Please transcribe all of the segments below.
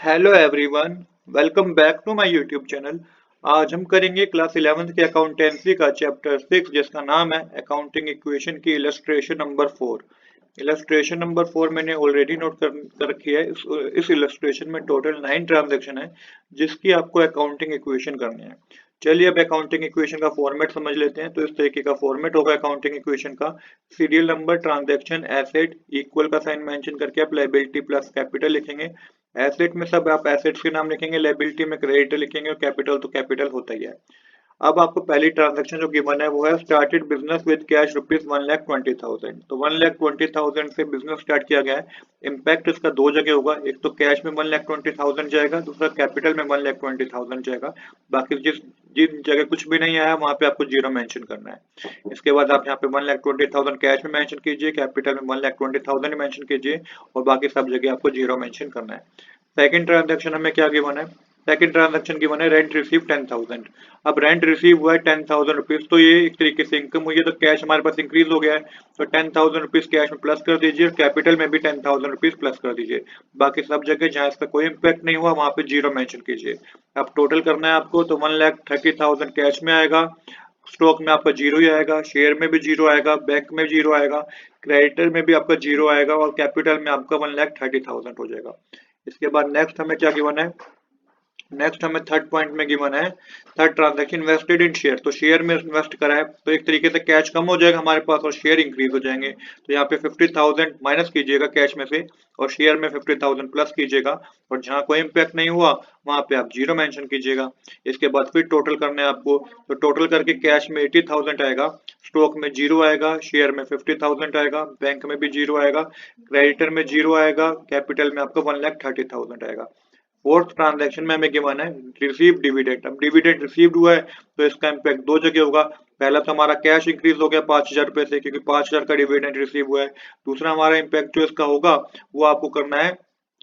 Hello everyone, welcome back to my YouTube channel. आज हम करेंगे क्लास 11th की अकाउंटेंसी का चैप्टर 6 जिसका नाम है अकाउंटिंग इक्वेशन की इलस्ट्रेशन नंबर 4। इलस्ट्रेशन नंबर 4 मैंने ऑलरेडी नोट कर रखी है। इस इलस्ट्रेशन में टोटल 9 ट्रांजैक्शन है जिसकी आपको अकाउंटिंग इक्वेशन करनी है। चलिए अब अकाउंटिंग इक्वेशन का फॉर्मेट समझ लेते हैं। तो इस तरीके का फॉर्मेट होगा अकाउंटिंग इक्वेशन का। Serial number, transaction, asset, equal का साइन मेंशन करके आप लायबिलिटी प्लस कैपिटल लिखेंगे। एसेट में सब आप एसेट्स के नाम लिखेंगे, लायबिलिटी में क्रेडिटर लिखेंगे और कैपिटल तो कैपिटल होता ही है। अब आपको पहली ट्रांजैक्शन जो गिवन है वो है started business with cash rupees 1,20,000। तो 1,20,000 से बिजनेस स्टार्ट किया गया है। इम्पैक्ट इसका दो जगह होगा, एक तो कैश में 1,20,000 जाएगा, दूसरा कैपिटल में 1,20,000 जाएगा। बाकी जिस जिन जगह कुछ भी नहीं आया वहां पे आपको जीरो मेंशन करना है। इसके बाद आप यहाँ पे 1,20,000 कैश में मेंशन कीजिए, कैपिटल में 1,20,000 मेंशन कीजिए और बाकी सब जगह आपको जीरो मेंशन करना है। सेकंड ट्रांजैक्शन हमें क्या गिवन है? सेकंड ट्रांजैक्शन गिवन है रेंट रिसीव 10,000। अब रेंट रिसीव हुआ है 10,000 रुपीज, तो ये एक तरीके से इनकम हुई है, तो कैश हमारे पास इंक्रीज हो गया है। तो 10,000 रुपीज कैश में प्लस कर दीजिए और कैपिटल में भी 10,000 रुपीज प्लस कर दीजिए। बाकी सब जगह जहाँ इसका कोई इम्पैक्ट नहीं हुआ वहां पे जीरो मेंशन कीजिए। अब टोटल करना है आपको, तो 1,30,000 कैश में आएगा, स्टॉक में आपका जीरो ही आएगा, शेयर में भी जीरो आएगा, बैंक में जीरो आएगा, क्रेडिटर में भी आपका जीरो आएगा और कैपिटल में आपका 1,30,000 हो जाएगा। इसके बाद नेक्स्ट हमें क्या गिवन है? नेक्स्ट हमें थर्ड पॉइंट में गिवन है third transaction invested in share. तो शेयर में इन्वेस्ट करा है तो एक तरीके से कैश कम हो जाएगा हमारे पास और शेयर इंक्रीज हो जाएंगे। तो यहाँ पे 50,000 माइनस कीजिएगा कैश में से और शेयर में 50,000 प्लस कीजिएगा और जहाँ कोई इम्पैक्ट नहीं हुआ वहां पे आप जीरो मेंशन कीजिएगा। इसके बाद फिर टोटल करना है आपको, तो टोटल करके कैश में 80,000 आएगा, स्टॉक में जीरो आएगा, शेयर में 50,000 आएगा, बैंक में भी जीरो आएगा, क्रेडिटर में जीरो आएगा, कैपिटल में आपको 1,30,000 आएगा। फोर्थ ट्रांजैक्शन में हमें गिवन है रिसीव डिविडेंड। अब डिविडेंड रिसीव्ड हुआ है तो इसका इम्पैक्ट दो जगह होगा। पहला तो हमारा कैश इंक्रीज हो गया 5,000 रुपए से, क्योंकि 5,000 का डिविडेंड रिसीव हुआ है। दूसरा हमारा इम्पैक्ट जो इसका होगा वो आपको करना है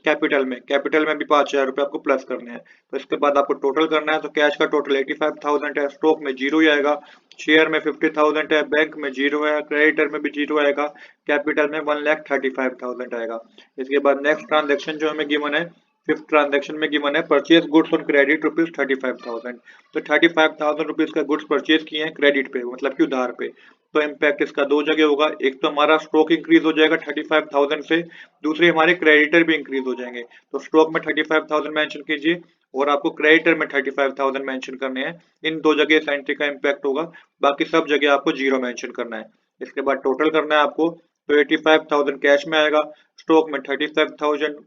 कैपिटल में भी 5,000 रुपए आपको प्लस करने हैं। तो इसके बाद आपको टोटल करना है, तो कैश का टोटल 85,000 है, स्टॉक में जीरो ही आएगा, शेयर में 50,000 है, बैंक में जीरो है, क्रेडिटर में भी जीरो आएगा, कैपिटल में 1,35,000 आएगा। इसके बाद नेक्स्ट ट्रांजेक्शन जो हमें गिवन है फिफ्थ ट्रांजैक्शन में गिवन है purchase goods on credit rupees 35,000। तो 35,000 रुपीज का गुड्स परचेज किए हैं क्रेडिट पे, मतलब कि उधार पे। तो इम्पैक्ट इसका दो जगह होगा, एक तो हमारा स्टॉक इंक्रीज हो जाएगा 35,000 से, दूसरे हमारे क्रेडिटर भी इंक्रीज हो जाएंगे। तो स्टॉक में 35,000 मेंशन कीजिए और आपको क्रेडिटर में 35,000 मेंशन करने हैं। इन दो जगह इस एंट्री का इम्पैक्ट होगा, बाकी सब जगह आपको जीरो मेंशन करना है। इसके बाद टोटल करना है आपको, तो 85,000 कैश में आएगा, स्टॉक में 35,000,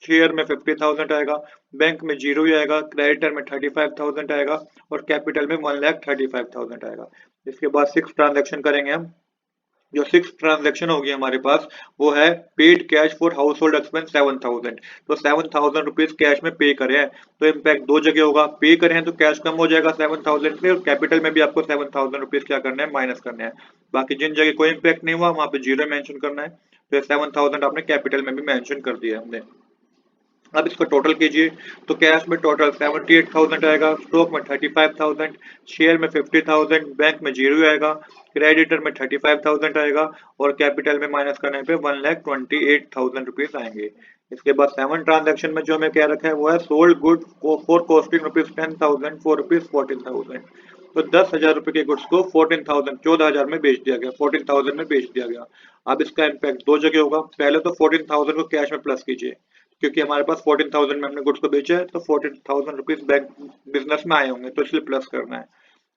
शेयर में 50,000 आएगा, बैंक में जीरो ही आएगा, क्रेडिटर में 35,000 आएगा और कैपिटल में 1,35,000 आएगा। इसके बाद सिक्स ट्रांजेक्शन करेंगे हम। जो सिक्स ट्रांजेक्शन होगी हमारे पास वो है paid cash for house hold expense 7,000। तो 7,000 रुपीज कैश में पे करे हैं, तो इम्पैक्ट दो जगह होगा, पे करे हैं तो कैश कम हो जाएगा 7,000 से और कैपिटल में भी आपको 7,000 रुपीज क्या करना है, माइनस करना है। बाकी जिन जगह कोई इम्पैक्ट नहीं हुआ वहां पे जीरो मेंशन करना है। तो 7,000 आपने कैपिटल में भी मेंशन कर दिया हमने। अब इसको टोटल कीजिए, तो कैश में टोटल 78,000 आएगा, स्टॉक में 35,000, शेयर में 50,000, बैंक में जीरो आएगा, क्रेडिटर में 35,000 आएगा और कैपिटल में माइनस करने पे 1,28,000 रुपीज आएंगे। इसके बाद सेवन ट्रांजेक्शन में जो हमें क्या रखा है वो है sold good for costing rupees 10,000 for rupees 14,000। तो 10,000 रुपए के गुड्स को 14,000 14,000 में बेच दिया गया, 14,000 में बेच दिया गया। अब इसका इम्पैक्ट दो जगह होगा, पहले तो 14,000 को कैश में प्लस कीजिए, क्योंकि हमारे पास 14,000 में हमने गुड्स को बेचा है तो 14,000 रुपीज बैंक बिजनेस में आए होंगे तो इसलिए प्लस करना है।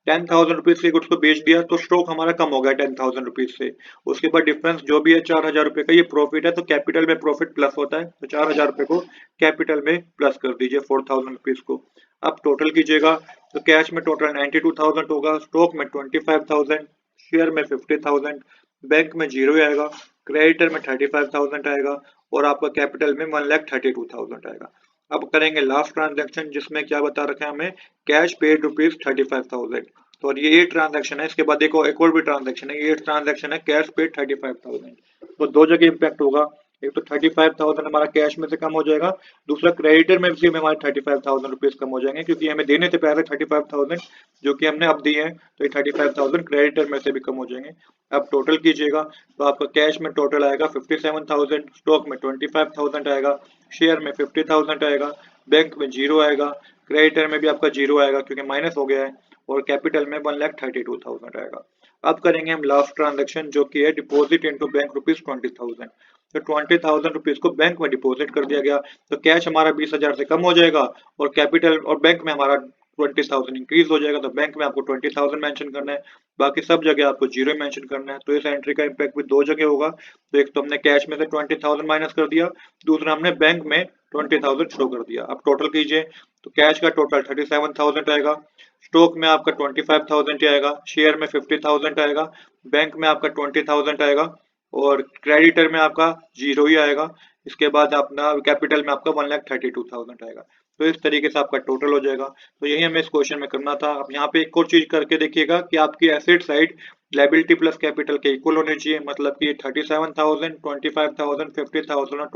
10,000 रुपीज के गुड्स को बेच दिया तो स्टॉक हमारा कम हो गया 10,000 रुपीज से। उसके बाद डिफरेंस जो भी है 4,000 रुपए का, ये प्रॉफिट है तो कैपिटल में प्रॉफिट प्लस होता है, तो 4,000 रुपए को कैपिटल में प्लस कर दीजिए 4,000 रुपीज को। अब टोटल कीजिएगा, तो कैश में टोटल 92,000 होगा, स्टॉक में 25,000, शेयर में 50,000, बैंक में जीरो आएगा, क्रेडिटर में 35,000 आएगा और आपका कैपिटल में 1,32,000 आएगा। अब करेंगे लास्ट ट्रांजेक्शन जिसमें क्या बता रखा है हमें, कैश पेड रुपीज 35,000। तो और ये ट्रांजेक्शन है, इसके बाद एक और भी ट्रांजेक्शन है, ये ट्रांजेक्शन है कैश पेड 35,000। तो दो जगह इम्पैक्ट होगा, एक तो 35,000 हमारा कैश में से कम हो जाएगा, दूसरा क्रेडिटर में भी हमारे 35,000 रुपीज कम हो जाएंगे, क्योंकि हमें देने थे पहले 35,000 जो कि हमने अब दिए हैं, तो ये 35,000 क्रेडिटर में से भी कम हो जाएंगे। अब टोटल कीजिएगा, तो आपका कैश में टोटल आएगा 57,000, स्टॉक में 25,000 आएगा, शेयर में 50,000 आएगा, बैंक में 0 आएगा, क्रेडिटर में भी आपका 0 आएगा क्योंकि माइनस हो गया है, और कैपिटल में 1,32,000 आएगा। अब करेंगे हम लास्ट ट्रांजेक्शन जो कि है डिपॉजिट इनटू बैंक ₹20,000। तो 20,000 रुपीज को बैंक में डिपॉजिट कर दिया गया, तो कैश हमारा 20,000 से कम हो जाएगा और कैपिटल और बैंक में हमारा 20,000 इंक्रीज हो जाएगा। तो बैंक में आपको 20,000 मेंशन करना है, बाकी सब जगह आपको 0 मेंशन करना है। तो इस एंट्री का इम्पैक्ट भी दो जगह होगा। तो एक तो हमने कैश में से 20,000 माइनस कर दिया, दूसरा हमने बैंक में 20,000 शो कर दिया। अब टोटल कीजिए तो कैश का टोटल 37,000 आएगा, स्टॉक में आपका 25,000 आएगा, शेयर में 50,000 आएगा, बैंक में आपका 20,000 आएगा और क्रेडिटर में आपका 0 ही आएगा। इसके बाद अपना कैपिटल में आपका 1,32,000 आएगा। तो इस तरीके से आपका टोटल हो जाएगा। तो यही हमें इस क्वेश्चन में करना था। अब यहाँ पे एक और चीज करके देखिएगा कि आपकी asset side liability plus capital के इक्वल होने चाहिए, मतलब कि 37,000, 25,000, 50,000 और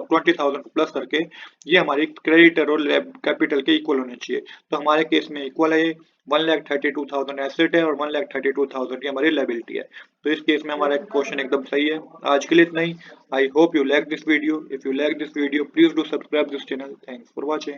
20,000 को प्लस करके ये हमारी क्रेडिटर और कैपिटल के इक्वल होने चाहिए। तो हमारे केस में इक्वल है, 1,32,000 एसेट है और 1,32,000 की हमारी लायबिलिटी है। तो इस केस में हमारा क्वेश्चन एकदम सही है। आज के लिए इतना ही। I hope you like this video. If you like this video please do subscribe this channel. Thanks for watching.